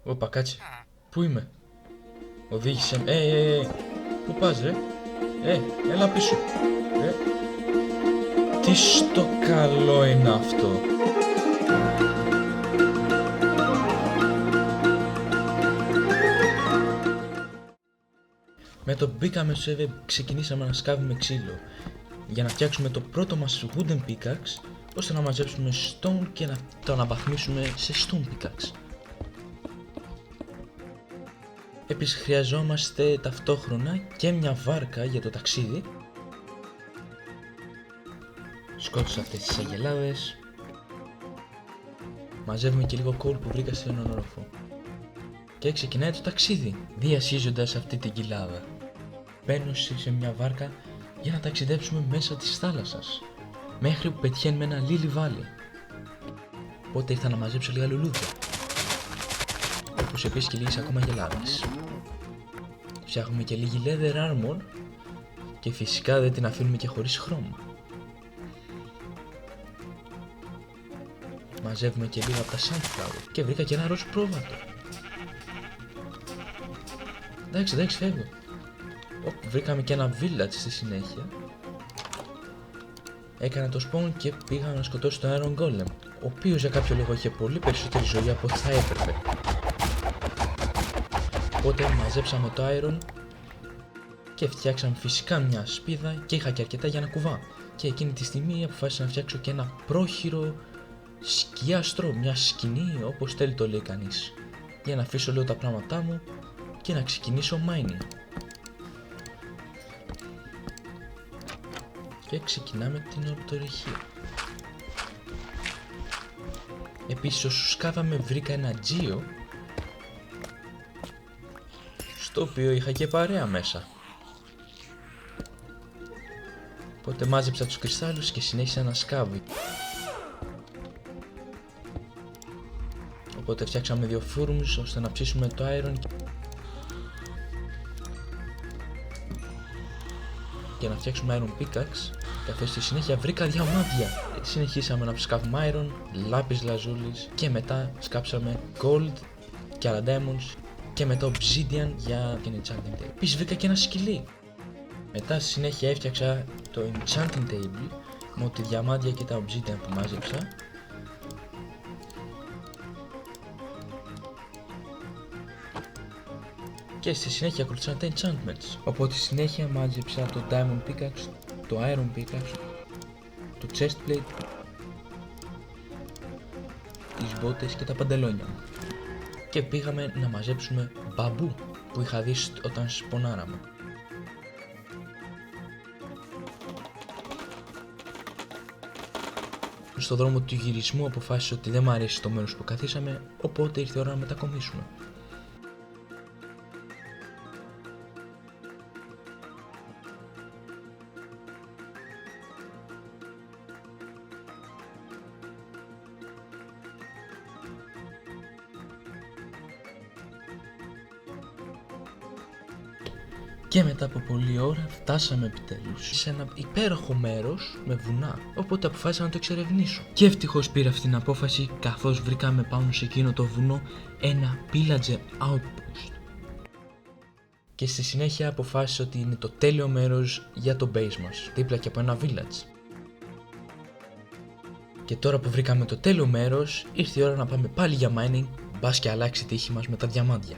Όπα, κάτσε. Πού είμαι? Οδήγησε με. Πού πας, ρε? Έλα πίσω. Τι στο καλό είναι αυτό? Με το μπήκαμε στο σερβερ, ξεκινήσαμε να σκάβουμε ξύλο για να φτιάξουμε το πρώτο μας wooden pickaxe, ώστε να μαζέψουμε stone και να το αναβαθμίσουμε σε stone pickaxe. Επίσης χρειαζόμαστε ταυτόχρονα και μια βάρκα για το ταξίδι. Σκότωσα αυτές τις αγελάδες. Μαζεύουμε και λίγο coal που βρήκα σε έναν όροφο. Και ξεκινάει το ταξίδι, διασχίζοντας αυτή την κοιλάδα. Μπαίνω σε μια βάρκα για να ταξιδέψουμε μέσα της θάλασσας, μέχρι που πετυχαίνουμε ένα λίλι βάλι. Οπότε ήρθα να μαζέψω λίγα λουλούδια, όπως επίσης και λίγες ακόμα αγελάδες. Φτιάχνουμε και λίγη leather armor και φυσικά δεν την αφήνουμε και χωρίς χρώμα. Μαζεύουμε και λίγο από τα sunflower και βρήκα και ένα ροζ πρόβατο. Εντάξει, φεύγω. Βρήκαμε και ένα village στη συνέχεια. Έκανα το spawn και πήγα να σκοτώσω τον Iron Golem, ο οποίος για κάποιο λόγο είχε πολύ περισσότερη ζωή από ό,τι θα έπρεπε. Οπότε μαζέψαμε το iron και φτιάξαμε φυσικά μια σπίδα και είχα και αρκετά για να κουβά. Και εκείνη τη στιγμή αποφάσισα να φτιάξω και ένα πρόχειρο σκιάστρο, μια σκηνή όπως θέλει το λέει κανείς, για να αφήσω λίγο τα πράγματά μου και να ξεκινήσω mining. Και ξεκινάμε την ορτορυχία. Επίσης όσο σκάβαμε βρήκα ένα τζίο, στο οποίο είχα και παρέα μέσα. Οπότε μάζεψα τους κρυστάλλους και συνέχισα να σκάβω. Οπότε φτιάξαμε δύο φούρνους ώστε να ψήσουμε το iron και να φτιάξουμε iron pickaxe, καθώς στη συνέχεια βρήκα διαμάντια. Συνεχίσαμε να σκάβουμε iron, λάπης λαζούλης και μετά σκάψαμε gold και άλλα diamonds και μετά obsidian για την enchanting table. Επίσης βρήκα και ένα σκυλί. Μετά στη συνέχεια έφτιαξα το enchanting table με ό,τι διαμάντια και τα obsidian που μάζεψα. Και στη συνέχεια ακολουθήσαν τα enchantments. Οπότε στη συνέχεια μάζεψα το diamond pickaxe, το iron pickaxe, το chestplate, τις μπότες και τα παντελόνια μου. Και πήγαμε να μαζέψουμε μπαμπού που είχα δει όταν σπονάραμε. Στο δρόμο του γυρισμού αποφάσισα ότι δεν μου αρέσει το μέρος που καθίσαμε, οπότε ήρθε η ώρα να μετακομίσουμε. Και μετά από πολλή ώρα φτάσαμε επιτέλους σε ένα υπέροχο μέρος με βουνά, οπότε αποφάσισα να το εξερευνήσω. Και ευτυχώς πήρα αυτή την απόφαση, καθώς βρήκαμε πάνω σε εκείνο το βουνό ένα pillager outpost. Και στη συνέχεια αποφάσισα ότι είναι το τέλειο μέρος για το base μας, δίπλα και από ένα village. Και τώρα που βρήκαμε το τέλειο μέρος, ήρθε η ώρα να πάμε πάλι για mining, μπας και αλλάξει η τύχη μας με τα διαμάντια.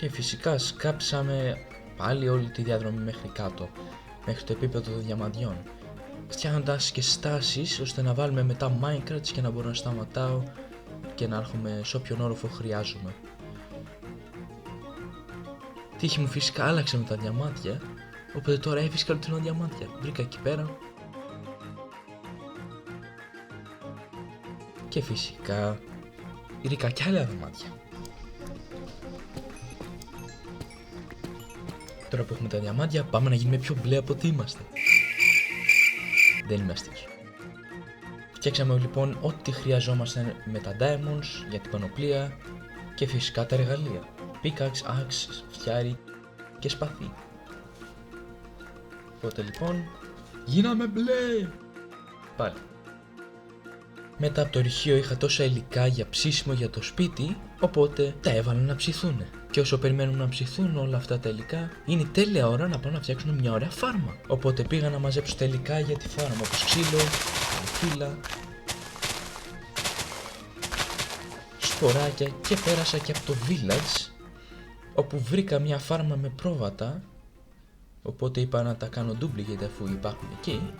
Και φυσικά σκάψαμε πάλι όλη τη διαδρομή μέχρι κάτω, μέχρι το επίπεδο των διαμαντιών, φτιάχνοντας και στάσεις ώστε να βάλουμε μετά minecraft και να μπορώ να σταματάω και να έρχομαι σε όποιον όροφο χρειάζομαι. Τύχη μου φυσικά άλλαξε με τα διαμάντια, οπότε τώρα έφυσκα λουτρινά διαμάντια. Βρήκα εκεί πέρα. Και φυσικά βρήκα κι άλλα διαμάντια. Τώρα που έχουμε τα διαμάντια, πάμε να γίνουμε πιο μπλε από ό,τι είμαστε. Δεν είμαι αστείος. Φτιάξαμε λοιπόν ό,τι χρειαζόμαστε με τα diamonds για την πανοπλία και φυσικά τα εργαλεία. Pickaxe, axe, φτιάρι και σπαθί. Οπότε λοιπόν, γίναμε μπλε! Πάλι. Μετά από το ρηχείο είχα τόσα υλικά για ψήσιμο για το σπίτι, οπότε τα έβαλα να ψηθούν. Και όσο περιμένουν να ψηθούν όλα αυτά τα υλικά, είναι η τέλεια ώρα να πάω να φτιάξουν μια ωραία φάρμα. Οπότε πήγα να μαζέψω τα υλικά για τη φάρμα, όπως ξύλο, φύλλα, σποράκια, και πέρασα και από το village, όπου βρήκα μια φάρμα με πρόβατα. Οπότε είπα να τα κάνω duplicate αφού υπάρχουν εκεί.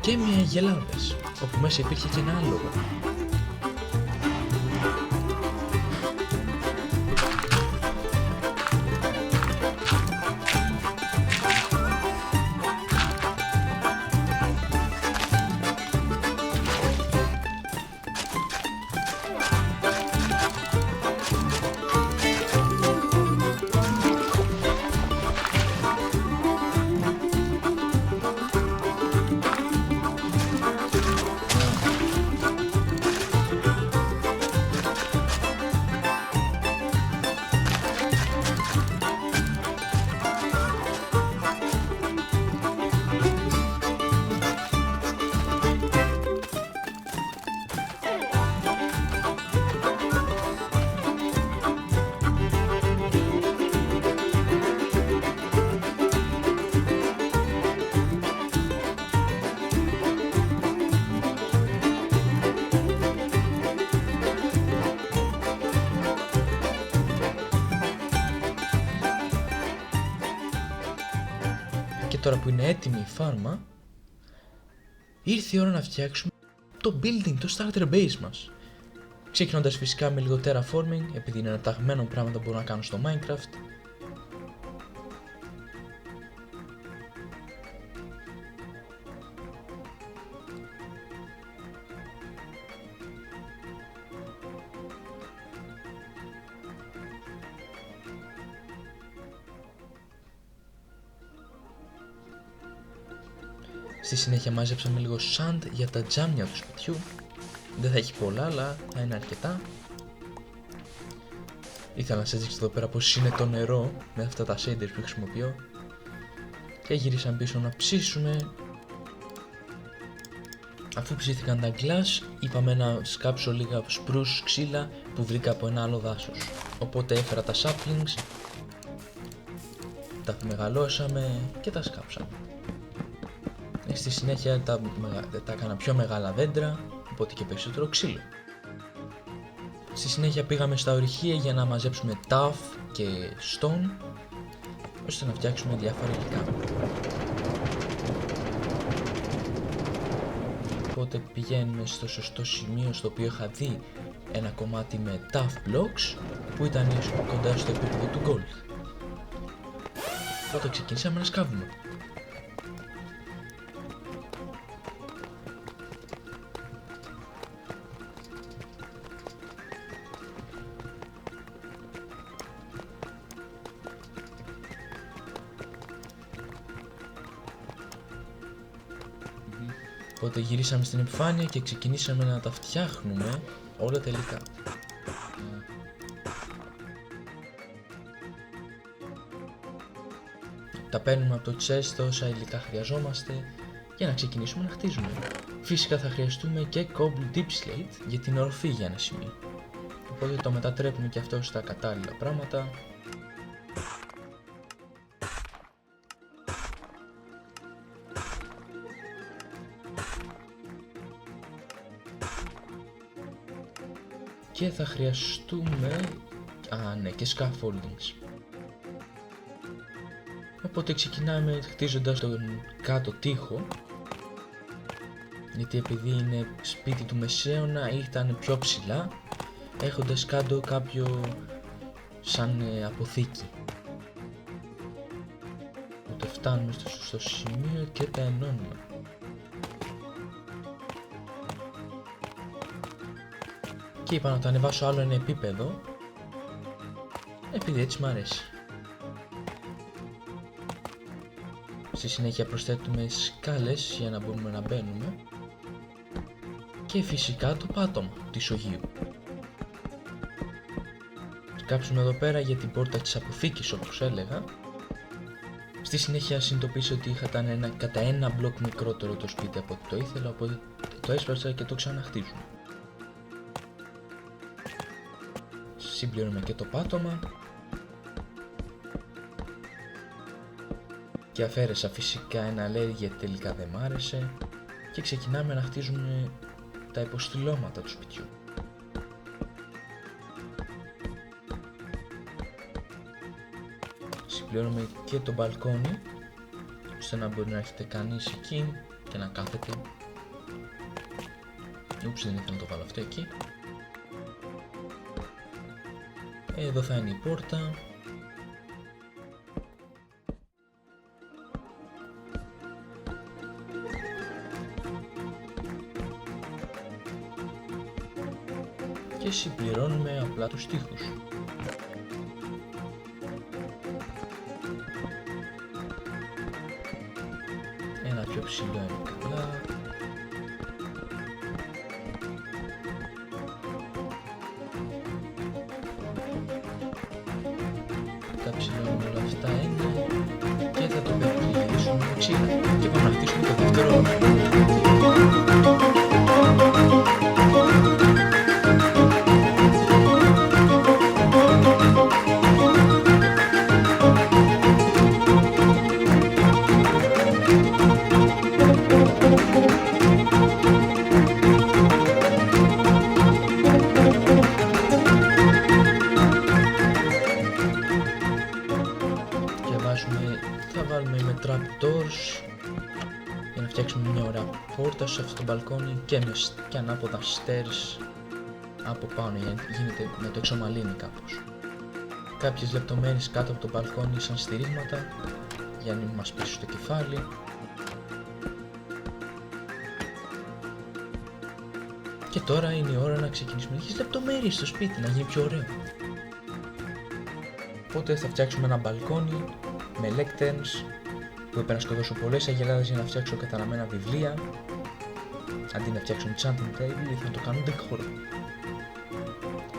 Και με αγελάδες, όπου μέσα υπήρχε και ένα άλογο. Και τώρα που είναι έτοιμη η φάρμα, ήρθε η ώρα να φτιάξουμε το building, το starter base μας. Ξεκινώντας φυσικά με λίγο terraforming, επειδή είναι αναταγμένο πράγματα που μπορώ να κάνω στο Minecraft. Στη συνέχεια μάζεψαμε λίγο sand για τα τζάμια του σπιτιού. Δεν θα έχει πολλά, αλλά θα είναι αρκετά. Ήθελα να σας δείξω εδώ πέρα πως είναι το νερό με αυτά τα shaders που χρησιμοποιώ. Και γυρίσαμε πίσω να ψήσουμε. Αφού ψήθηκαν τα glass, είπαμε να σκάψω λίγα spruce ξύλα που βρήκα από ένα άλλο δάσος. Οπότε έφερα τα saplings, τα μεγαλώσαμε και τα σκάψαμε. Στη συνέχεια τα έκανα πιο μεγάλα δέντρα, οπότε και περισσότερο ξύλο. Στη συνέχεια πήγαμε στα ορυχεία για να μαζέψουμε tuff και stone, ώστε να φτιάξουμε διάφορα υλικά. Οπότε πηγαίνουμε στο σωστό σημείο στο οποίο είχα δει ένα κομμάτι με tough blocks που ήταν κοντά στο επίπεδο του gold. Οπότε ξεκινήσαμε να σκάβουμε. Οπότε γυρίσαμε στην επιφάνεια και ξεκινήσαμε να τα φτιάχνουμε όλα τα υλικά. Τα παίρνουμε από το chest όσα υλικά χρειαζόμαστε για να ξεκινήσουμε να χτίζουμε. Φυσικά θα χρειαστούμε και cobble deep slate για την οροφή για ένα σημείο. Οπότε το μετατρέπουμε και αυτό στα κατάλληλα πράγματα. Και θα χρειαστούμε και scaffoldings. Οπότε ξεκινάμε χτίζοντας τον κάτω τοίχο, γιατί επειδή είναι σπίτι του Μεσαίωνα ήταν πιο ψηλά, έχοντας κάτω κάποιο σαν αποθήκη. Οπότε φτάνουμε στο σωστό σημείο και τα ενώνουμε. Και είπα να το ανεβάσω άλλο ένα επίπεδο, επειδή έτσι μ' αρέσει. Στη συνέχεια προσθέτουμε σκάλες για να μπορούμε να μπαίνουμε και φυσικά το πάτωμα της ογείου. Σκάψουμε εδώ πέρα για την πόρτα της αποθήκης όπως έλεγα. Στη συνέχεια συνειδητοποίησα ότι είχα κατά ένα μπλοκ μικρότερο το σπίτι από ό,τι το ήθελα, οπότε το έσπασα και το ξαναχτίζουμε. Συμπληρώνουμε και το πάτωμα. Και αφαίρεσα φυσικά ένα LED γιατί τελικά δεν μ' άρεσε. Και ξεκινάμε να χτίζουμε τα υποστηλώματα του σπιτιού. Συμπληρώνουμε και το μπαλκόνι, ώστε να μπορεί να έρχεται κανείς εκεί και να κάθεται. Ούψ, δεν ήθελα να το βάλω αυτό εκεί. Εδώ θα είναι η πόρτα. Και συμπληρώνουμε απλά τους τοίχους. Ένα πιο ψηλό είναι καλά. Τα ψηλώνουμε όλα αυτά είναι και θα το περιπληρήσουμε ξύλα. Και πάμε να χτίσουμε το δεύτερο. Θα βάλουμε με trapdoors για να φτιάξουμε μια ωραία πόρτα σε αυτό το μπαλκόνι και ανάποδα stairs από πάνω για να γίνεται με το εξομαλύνει κάπως. Κάποιες λεπτομέρειες κάτω από το μπαλκόνι σαν στηρίγματα για να μην μας πείσουν στο κεφάλι. Και τώρα είναι η ώρα να ξεκινήσουμε τις λεπτομέρειες στο σπίτι, να γίνει πιο ωραίο. Οπότε θα φτιάξουμε ένα μπαλκόνι με lecterns που έπρεπε να σκοτώσω πολλές αγελάδες για να φτιάξω καταναμένα βιβλία. Αντί να φτιάξω enchanting table θα το κάνω decor.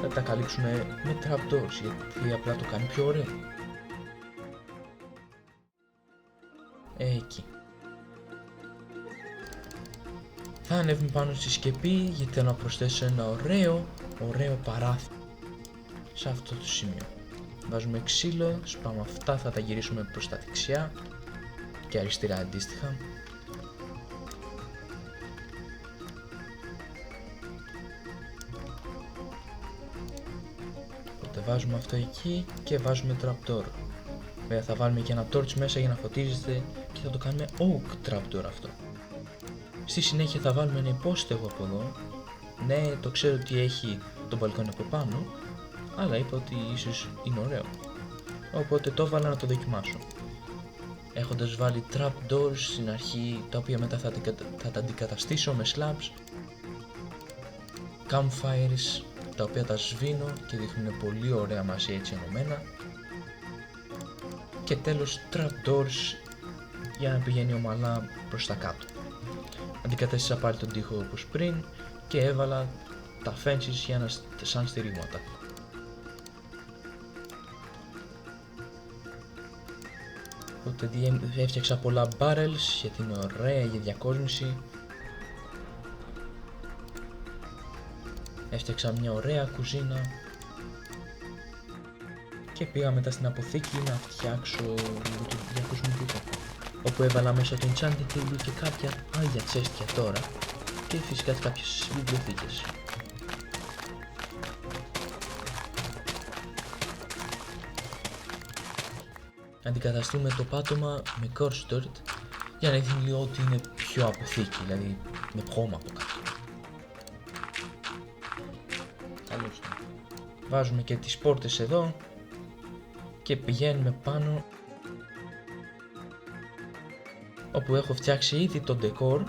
Θα τα καλύψουμε με trapdoors γιατί απλά το κάνει πιο ωραίο. Εκεί. Θα ανέβουμε πάνω στη σκεπή γιατί θέλω να προσθέσω ένα ωραίο παράθυρο σε αυτό το σημείο. Βάζουμε ξύλο, σπάμε αυτά, θα τα γυρίσουμε προς τα δεξιά και αριστερά αντίστοιχα. Οπότε βάζουμε αυτό εκεί και βάζουμε trapdoor. Βέβαια θα βάλουμε και ένα torch μέσα για να φωτίζεται και θα το κάνουμε oak trapdoor αυτό. Στη συνέχεια θα βάλουμε ένα υπόστεγο από εδώ. Ναι, το ξέρω ότι έχει το μπαλκόνι από πάνω, αλλά είπα ότι ίσως είναι ωραίο. Οπότε το έβαλα να το δοκιμάσω. Έχοντας βάλει trapdoors στην αρχή, τα οποία μετά θα τα αντικαταστήσω με slabs. Campfires, τα οποία τα σβήνω και δείχνουν πολύ ωραία μαζί έτσι ενωμένα. Και τέλος trapdoors για να πηγαίνει ομαλά προς τα κάτω. Αντικατέστησα πάλι τον τοίχο όπως πριν και έβαλα τα fences σαν στηρίγματα. Οπότε έφτιαξα πολλά barrels γιατί είναι ωραία για διακόσμηση. Έφτιαξα μια ωραία κουζίνα και πήγα μετά στην αποθήκη να φτιάξω λίγο το διακοσμητικό, όπου έβαλα μέσα το enchanting table και κάποια άγια τσέστια τώρα και φυσικά κάποιες βιβλιοθήκες. Αντικαταστούμε το πάτωμα με course dirt για να δείχνει λίγο ότι είναι πιο αποθήκη, δηλαδή με χώμα από κάτω. Καλώς. Βάζουμε και τις πόρτες εδώ και πηγαίνουμε πάνω, όπου έχω φτιάξει ήδη το decor.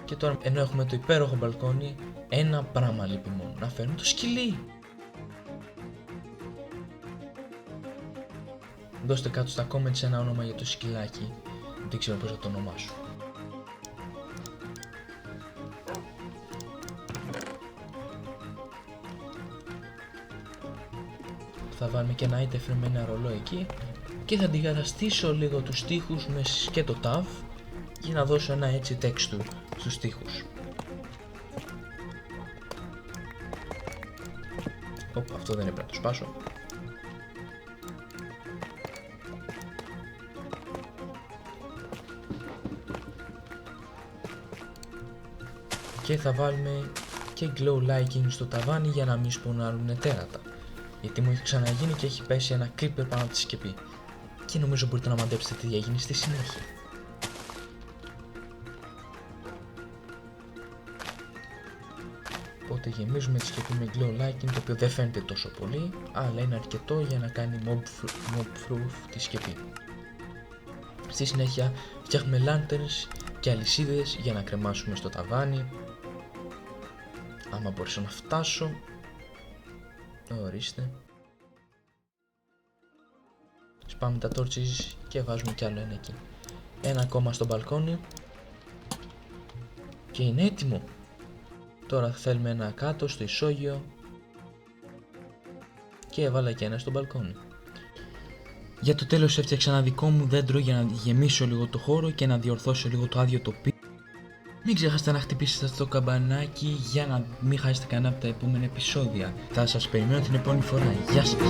Και τώρα, ενώ έχουμε το υπέροχο μπαλκόνι, ένα πράγμα λείπει μόνο, να φέρουμε το σκυλί. Δώστε κάτω στα comments ένα όνομα για το σκυλάκι, δεν ξέρω πώς θα το ονομάσω. Θα βάλουμε και ένα item με ένα ρολό εκεί και θα αντικαταστήσω λίγο τους τοίχους με σκέτο ταβ για να δώσω ένα έτσι texture στους τοίχους. Οπ, αυτό δεν έπρεπε να το σπάσω. Και θα βάλουμε και glow lighting στο ταβάνι για να μην σπονάρουν τέρατα. Γιατί μου έχει ξαναγίνει και έχει πέσει ένα creeper πάνω από τη σκεπή. Και νομίζω μπορείτε να μαντέψετε τι έγινε στη συνέχεια. Οπότε γεμίζουμε τη σκεπή με glow lighting, το οποίο δεν φαίνεται τόσο πολύ, αλλά είναι αρκετό για να κάνει mob proof τη σκεπή. Στη συνέχεια φτιάχνουμε lanterns και αλυσίδες για να κρεμάσουμε στο ταβάνι. Άμα μπορέσω να φτάσω. Ορίστε. Σπάμε τα torches και βάζουμε κι άλλο ένα εκεί. Ένα ακόμα στο μπαλκόνι. Και είναι έτοιμο. Τώρα θέλουμε ένα κάτω στο ισόγειο. Και έβαλα και ένα στο μπαλκόνι. Για το τέλος έφτιαξα ένα δικό μου δέντρο για να γεμίσω λίγο το χώρο και να διορθώσω λίγο το άδειο τοπίο. Μην ξεχάσετε να χτυπήσετε το καμπανάκι για να μην χάσετε κανένα από τα επόμενα επεισόδια. Θα σας περιμένω την επόμενη φορά. Γεια σας!